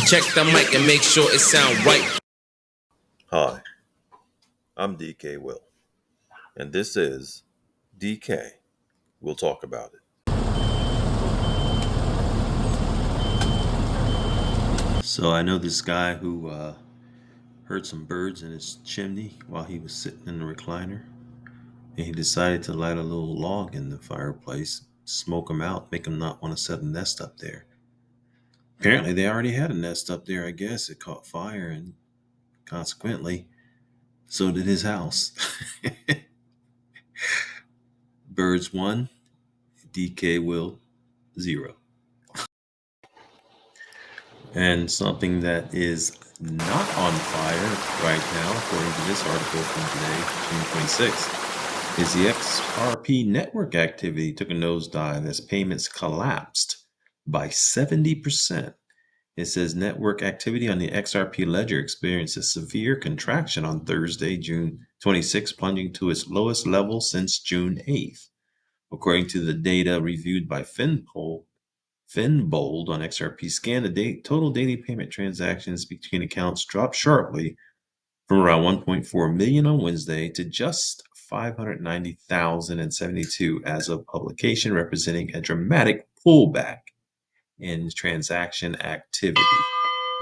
Check the mic and make sure it sound right. Hi, I'm DKWILL, and this is DK. We'll talk about it. So I know this guy who heard some birds in his chimney while he was sitting in the recliner, and he decided to light a little log in the fireplace, smoke them out, make them not want to set a nest up there. Apparently, they already had a nest up there. I guess it caught fire, and consequently, so did his house. Birds 1, DK will 0. And something that is not on fire right now, according to this article from today, June 26th, is the XRP network activity took a nosedive as payments collapsed by 70%. It says network activity on the XRP ledger experienced a severe contraction on Thursday, June 26th, plunging to its lowest level since June 8th. According to the data reviewed by Finbold on XRP scan, the total daily payment transactions between accounts dropped sharply from around 1.4 million on Wednesday to just 590,072 as of publication, representing a dramatic pullback in transaction activity.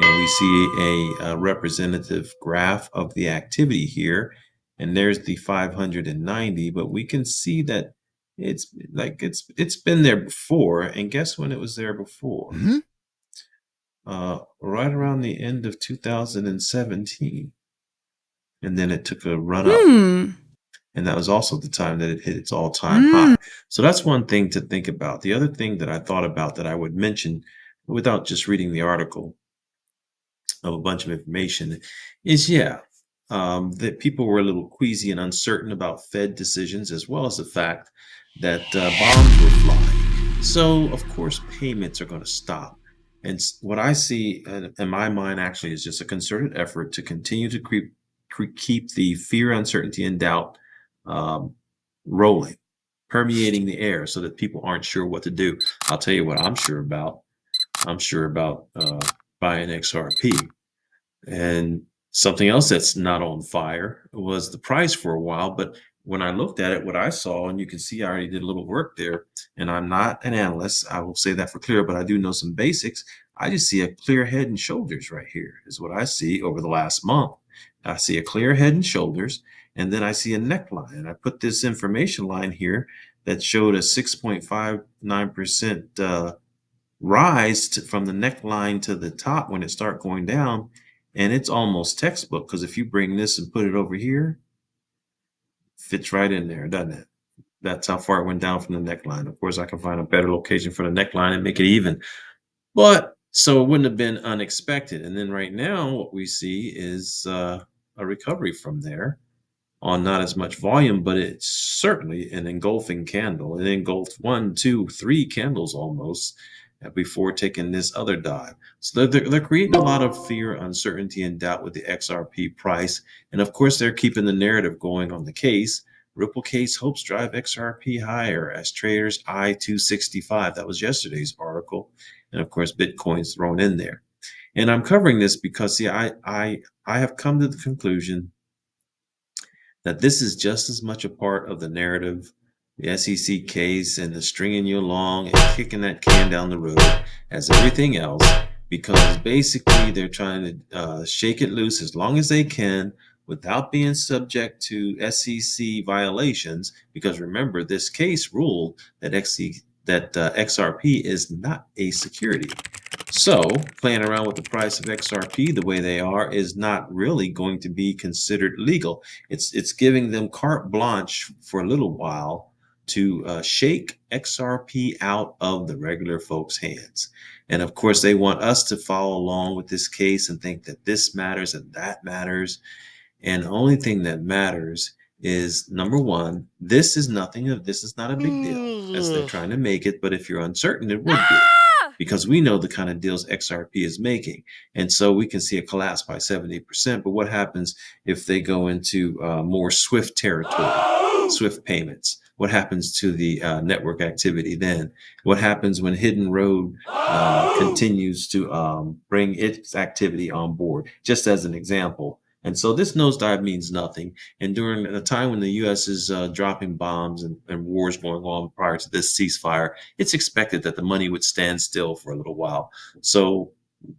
And we see a representative graph of the activity here, and there's the 590, but we can see that it's been there before. And guess when it was there before? Right around the end of 2017, and then it took a run up, and that was also the time that it hit its all-time high. So that's one thing to think about. The other thing that I thought about that I would mention without just reading the article of a bunch of information is that people were a little queasy and uncertain about Fed decisions, as well as the fact that bonds were flying. So of course payments are going to stop, and what I see in my mind actually is just a concerted effort to continue to keep the fear, uncertainty, and doubt rolling, permeating the air, so that people aren't sure what to do. I'll tell you what I'm sure about. I'm sure about buying XRP. And something else that's not on fire was the price for a while. But when I looked at it, what I saw, and you can see I already did a little work there, and I'm not an analyst, I will say that for clear, but I do know some basics. I just see a clear head and shoulders right here is what I see over the last month. I see a clear head and shoulders, and then I see a neckline. And I put this information line here that showed a 6.59% rise from the neckline to the top when it start going down. And it's almost textbook, because if you bring this and put it over here, fits right in there, doesn't it? That's how far it went down from the neckline. Of course, I can find a better location for the neckline and make it even. But so it wouldn't have been unexpected. And then right now, what we see is a recovery from there on not as much volume, but it's certainly an engulfing candle. It engulfed 1, 2, 3 candles almost before taking this other dive. So they're creating a lot of fear, uncertainty, and doubt with the XRP price. And of course, they're keeping the narrative going on the case. Ripple case hopes drive XRP higher as traders eye 265. That was yesterday's article. And of course, Bitcoin's thrown in there. And I'm covering this because, see, I have come to the conclusion that this is just as much a part of the narrative, the SEC case, and the stringing you along and kicking that can down the road as everything else, because basically they're trying to shake it loose as long as they can without being subject to SEC violations. Because remember, this case ruled that XRP is not a security. So playing around with the price of XRP the way they are is not really going to be considered legal. It's giving them carte blanche for a little while to shake XRP out of the regular folks' hands. And of course, they want us to follow along with this case and think that this matters and that matters. And the only thing that matters is, number one, this is not a big deal as they're trying to make it. But if you're uncertain, it would be, because we know the kind of deals XRP is making. And so we can see a collapse by 70%. But what happens if they go into more SWIFT territory, SWIFT payments? What happens to the network activity then? What happens when Hidden Road continues to bring its activity on board, just as an example? And so this nosedive means nothing. And during the time when the U.S. is dropping bombs and wars going on prior to this ceasefire, it's expected that the money would stand still for a little while. So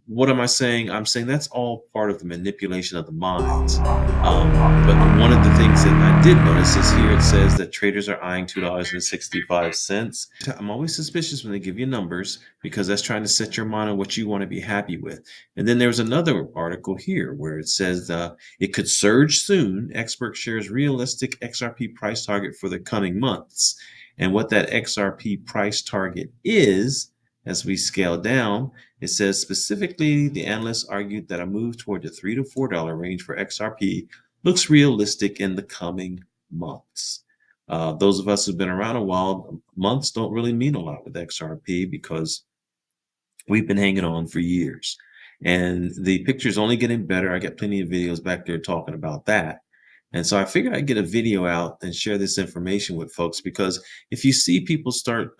what am I saying? I'm saying that's all part of the manipulation of the minds. But one of the things that I did notice is here it says that traders are eyeing $2.65. I'm always suspicious when they give you numbers because that's trying to set your mind on what you want to be happy with. And then there's another article here where it says it could surge soon. Expert shares realistic XRP price target for the coming months. And what that XRP price target is, as we scale down, it says specifically the analysts argued that a move toward the $3 to $4 range for XRP looks realistic in the coming months. Those of us who've been around a while, months don't really mean a lot with XRP because we've been hanging on for years. And the picture's only getting better. I got plenty of videos back there talking about that. And so I figured I'd get a video out and share this information with folks, because if you see people start,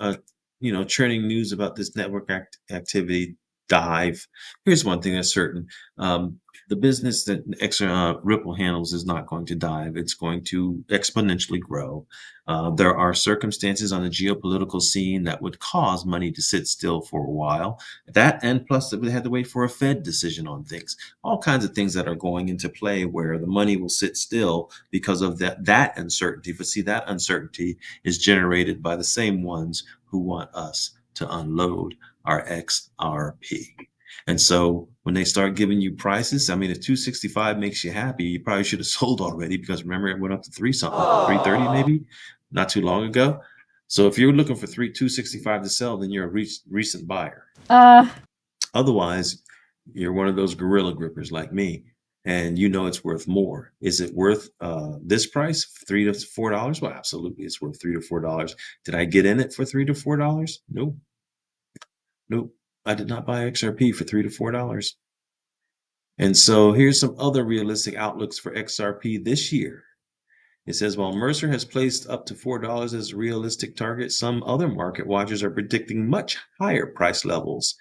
churning news about this network activity dive, here's one thing that's certain. The business that Ripple handles is not going to dive. It's going to exponentially grow. There are circumstances on the geopolitical scene that would cause money to sit still for a while. That, and plus that we had to wait for a Fed decision on things. All kinds of things that are going into play where the money will sit still because of that uncertainty. But see, that uncertainty is generated by the same ones who want us to unload our XRP. And so when they start giving you prices, I mean, if 265 makes you happy, you probably should have sold already, because remember it went up to 3 something, 330 maybe, not too long ago. So if you're looking for 265 to sell, then you're a recent buyer. Otherwise, you're one of those gorilla grippers like me, and you know it's worth more. Is it worth this price, $3 to $4? Well, absolutely, it's worth $3 to $4. Did I get in it for $3 to $4? Nope. Nope. I did not buy XRP for $3 to $4. And so here's some other realistic outlooks for XRP this year. It says, while Mercer has placed up to $4 as a realistic target, some other market watchers are predicting much higher price levels.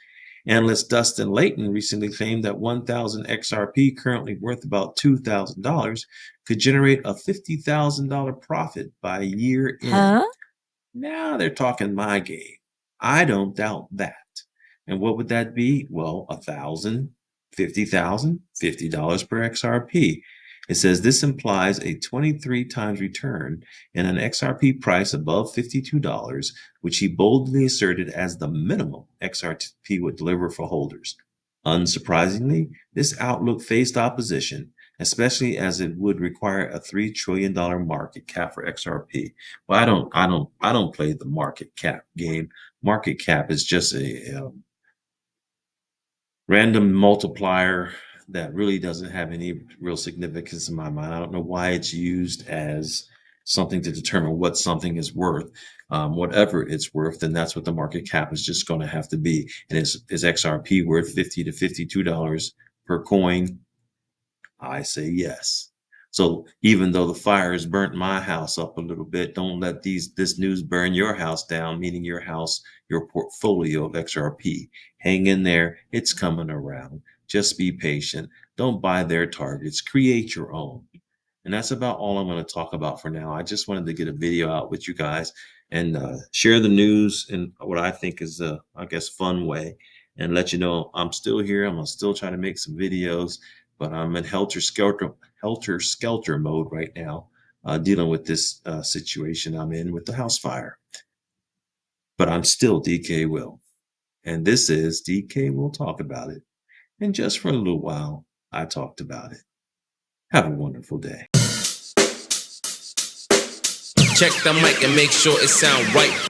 Analyst Dustin Layton recently claimed that 1,000 XRP, currently worth about $2,000, could generate a $50,000 profit by year end. Now they're talking my game. I don't doubt that. And what would that be? Well, 1,000, 50,000, $50 per XRP. It says this implies a 23 times return in an XRP price above $52, which he boldly asserted as the minimum XRP would deliver for holders. Unsurprisingly, this outlook faced opposition, especially as it would require a $3 trillion market cap for XRP. Well, I don't play the market cap game. Market cap is just a random multiplier that really doesn't have any real significance in my mind. I don't know why it's used as something to determine what something is worth. Whatever it's worth, then that's what the market cap is just going to have to be. And is XRP worth $50 to $52 per coin? I say yes. So even though the fire has burnt my house up a little bit, don't let this news burn your house down, meaning your house, your portfolio of XRP. Hang in there. It's coming around. Just be patient. Don't buy their targets. Create your own. And that's about all I'm going to talk about for now. I just wanted to get a video out with you guys and share the news in what I think is a, I guess, fun way, and let you know I'm still here. I'm going to still try to make some videos, but I'm in helter-skelter mode right now, dealing with this situation I'm in with the house fire. But I'm still DK Will. And this is DK Will Talk About It. And just for a little while, I talked about it. Have a wonderful day. Check the mic and make sure it sound right.